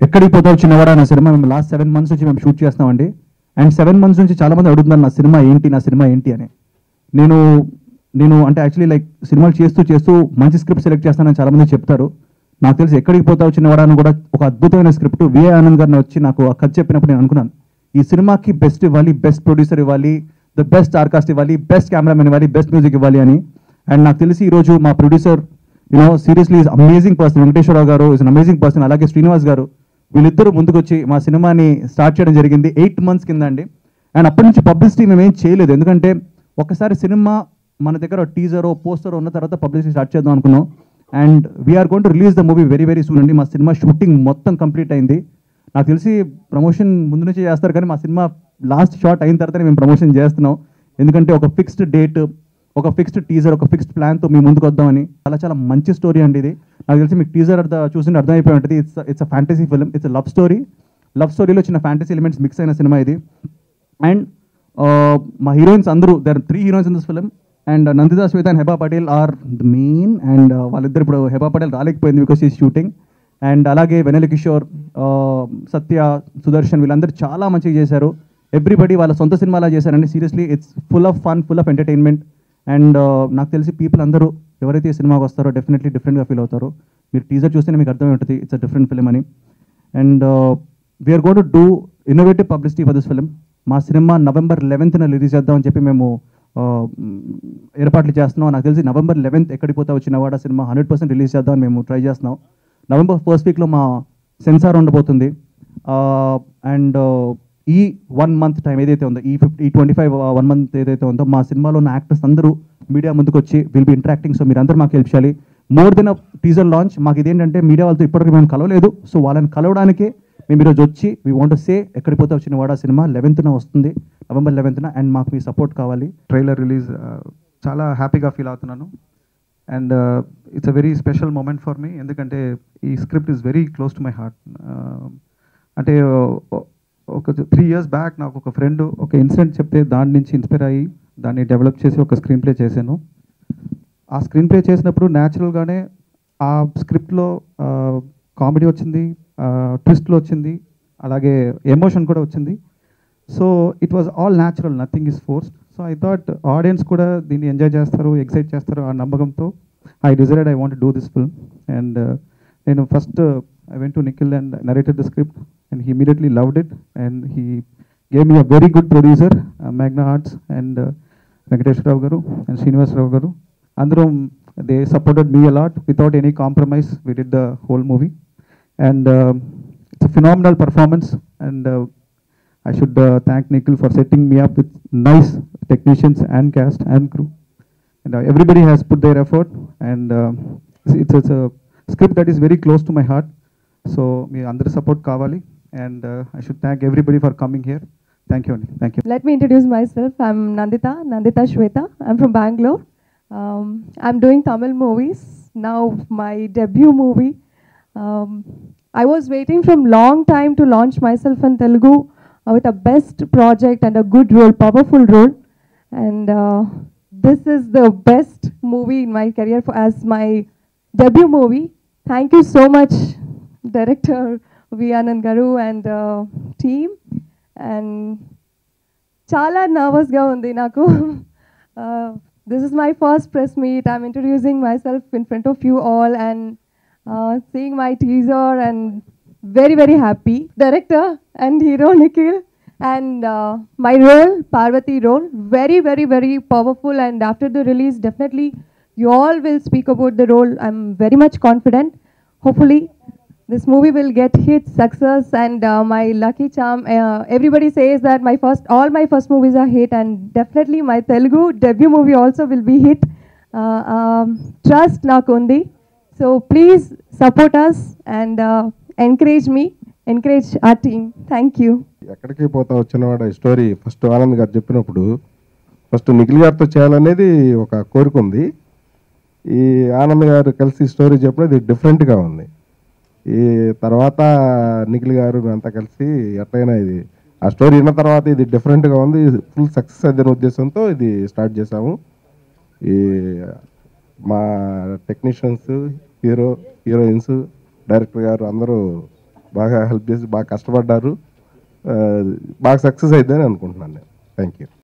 ఎక్కడికి పోతావు చిన్నవాడా అనే సినిమా మేము లాస్ట్ 7 months నుంచి మేము షూట్ చేస్తామండి. అండ్ 7 months నుంచి చాలామంది అడుగుతున్నారు నా సినిమా ఏంటి అని. నేను నేను అంటే యాక్చువల్లీ లైక్ సినిమాలు చేస్తూ మంచి స్క్రిప్ట్ సెలెక్ట్ చేస్తానని చాలామంది చెప్తారు. నాకు తెలిసి ఎక్కడికి పోతావు చిన్నవాడా అని కూడా ఒక అద్భుతమైన స్క్రిప్ట్ విఏ ఆనంద్ గారిని వచ్చి నాకు ఆ కథ చెప్పినప్పుడు నేను అనుకున్నాను, ఈ సినిమాకి బెస్ట్ ఇవ్వాలి, బెస్ట్ ప్రొడ్యూసర్ ఇవ్వాలి, ద బెస్ట్ స్టార్ ఇవ్వాలి, బెస్ట్ కెమెరామెన్ ఇవ్వాలి, బెస్ట్ మ్యూజిక్ ఇవ్వాలి అని. అండ్ నాకు తెలిసి ఈరోజు మా producer seriously is amazing person, Venkateswara Rao గారు ఈజ్ అన్ అమేజింగ్ పర్సన్, అలాగే శ్రీనివాస్ గారు, వీళ్ళిద్దరూ ముందుకొచ్చి మా సినిమాని స్టార్ట్ చేయడం జరిగింది 8 months కింద అండి. అండ్ అప్పటి నుంచి పబ్లిసిటీ మేము ఏం చేయలేదు, ఎందుకంటే ఒకసారి సినిమా మన దగ్గర టీజరో పోస్టరో ఉన్న తర్వాత పబ్లిసిటీ స్టార్ట్ చేద్దాం అనుకున్నాం. And we're going to release the movie very very soon అండి. మా సినిమా షూటింగ్ మొత్తం కంప్లీట్ అయింది. నాకు తెలిసి ప్రమోషన్ ముందు నుంచే చేస్తారు, కానీ మా సినిమా లాస్ట్ షాట్ అయిన తర్వాతనే మేము ప్రమోషన్ చేస్తున్నాం. ఎందుకంటే ఒక ఫిక్స్డ్ డేట్, ఒక ఫిక్స్డ్ టీజర్, ఒక ఫిక్స్డ్ ప్లాన్తో మీ ముందుకు వద్దామని. చాలా మంచి స్టోరీ అండి ఇది. నాకు తెలిసి మీకు టీజర్ చూసింటే అర్థమైపోయి ఉంటుంది. It's a fantasy film, it's a love స్టోరీలో చిన్న ఫ్యాంటసీ ఎలిమెంట్స్ మిక్స్ అయిన సినిమా ఇది. అండ్ మా హీరోయిన్స్ అందరూ, there 3 heroines in this film. And Nanditha, Swetha and Heba Patel are the main. And వాళ్ళిద్దరు ఇప్పుడు హెబా పటేల్ రాలేకపోయింది బికాస్ ఈజ్ షూటింగ్. అండ్ అలాగే వెనెల కిషోర్, సత్య, సుదర్శన్, వీళ్ళందరూ చాలా మంచిగా చేశారు. ఎవ్రీబడి వాళ్ళ సొంత సినిమాలా చేశారండి. Seriously it's full of fun, full of entertainment. And నాకు తెలిసి పీపుల్ అందరూ ఎవరైతే ఈ సినిమాకి వస్తారో డెఫినెట్లీ డిఫరెంట్గా ఫీల్ అవుతారు. మీరు టీజర్ చూస్తేనే మీకు అర్థమై ఉంటుంది ఇట్స్ అ డిఫరెంట్ ఫిలిం అని. And we're going to do innovative publicity for this film. మా సినిమా November 11th రిలీజ్ చేద్దామని చెప్పి మేము ఏర్పాట్లు చేస్తున్నాం. నాకు తెలిసి November 11th ఎక్కడికి పోతావు చిన్నవాడా సినిమా 100% రిలీజ్ చేద్దామని మేము ట్రై చేస్తున్నాం. November 1st weekలో మా సెన్సార్ ఉండబోతుంది. అండ్ ఈ 1 month టైం ఏదైతే ఉందో, ఈ 25 1 month ఏదైతే ఉందో, మా సినిమాలో ఉన్న యాక్టర్స్ అందరూ మీడియా ముందుకు వచ్చి విల్ బి ఇంటరాక్టింగ్. సో మీరు అందరూ మాకు హెల్ప్ చేయాలి. మోర్ దెన్ అ టీజర్ లాంచ్, మాకు ఇదేంటంటే మీడియా వాళ్ళతో ఇప్పటివరకు మేము కలవలేదు. సో వాళ్ళని కలవడానికే మేము ఈరోజు వచ్చి వీ వాంట్ టు సే ఎక్కడికి పోతావు చిన్నవాడా సినిమా 11th వస్తుంది, November 11th. అండ్ మాకు మీ సపోర్ట్ కావాలి. ట్రైలర్ రిలీజ్ చాలా హ్యాపీగా ఫీల్ అవుతున్నాను. And it's a very special moment for me, ఎందుకంటే ఈ script is very close to my heart. అంటే ఒక 3 years బ్యాక్ నాకు ఒక ఫ్రెండ్ ఒక ఇన్సిడెంట్ చెప్తే దాని నుంచి ఇన్స్పైర్ అయ్యి దాన్ని డెవలప్ చేసి ఒక స్క్రీన్ ప్లే చేశాను. ఆ స్క్రీన్ ప్లే చేసినప్పుడు న్యాచురల్గానే ఆ స్క్రిప్ట్లో కామెడీ వచ్చింది, ట్విస్ట్లు వచ్చింది, అలాగే ఎమోషన్ కూడా వచ్చింది. So it was all natural, nothing is forced. So I thought audience కూడా దీన్ని ఎంజాయ్ చేస్తారు, ఎక్సైట్ చేస్తారు ఆ నమ్మకంతో I decided I want to do this film. And నేను first I went to Nikhil and narrated the script, and he immediately loved it, and he gave me a very good producer, Magna Arts, and Venkateshwara Garu and Srinivas Rao Garu. Andrum, they supported me a lot without any compromise. We did the whole movie, and it's a phenomenal performance. And I should thank Nikhil for setting me up with nice technicians and cast and crew, and everybody has put their effort, and it's a script that is very close to my heart. So me andar support kavali, and I should thank everybody for coming here. Thank you. Thank you. Let me introduce myself. I'm Nandita Shweta. I'm from Bangalore. I'm doing Tamil movies now. My debut movie. I was waiting from long time to launch myself in Telugu with a best project and a good role, powerful role, and this is the best movie in my career as my debut movie. Thank you so much, Director V. Anand Garu and team. And chala nervous ga undi naku. This is my first press meet. I'm introducing myself in front of you all and seeing my teaser, and very very happy. Director and hero Nikhil, and my role, Parvati role, very very very powerful. And after the release, definitely you all will speak about the role. I'm very much confident. Hopefully this movie will get hit, success, and my lucky charm. Everybody says that all my first movies are hit, and definitely my Telugu debut movie also will be hit. Trust nakundi. So please support us and encourage me, encourage our team. Thank you. ఎక్కడికి పోతా వచ్చినవాడ story first Anand గారు చెప్పినప్పుడు first Nikhil గారితో చేయాలనేది ఒక కోరిక ఉంది. ఈ ఆనంద్ గారు కలిసి స్టోరీ చెప్పినది డిఫరెంట్గా ఉంది. ఈ తర్వాత నిఖిల్ గారు అంతా కలిసి ఎట్లయినా ఇది ఆ స్టోరీ విన్న తర్వాత ఇది డిఫరెంట్గా ఉంది, ఫుల్ సక్సెస్ అయ్యే ఉద్దేశంతో ఇది స్టార్ట్ చేసాము. ఈ మా టెక్నీషియన్స్, హీరోయిన్స్, డైరెక్టర్ గారు అందరూ బాగా హెల్ప్ చేసి బాగా కష్టపడ్డారు, బాగా సక్సెస్ అయిద్దని అనుకుంటున్నాను నేను. Thank you.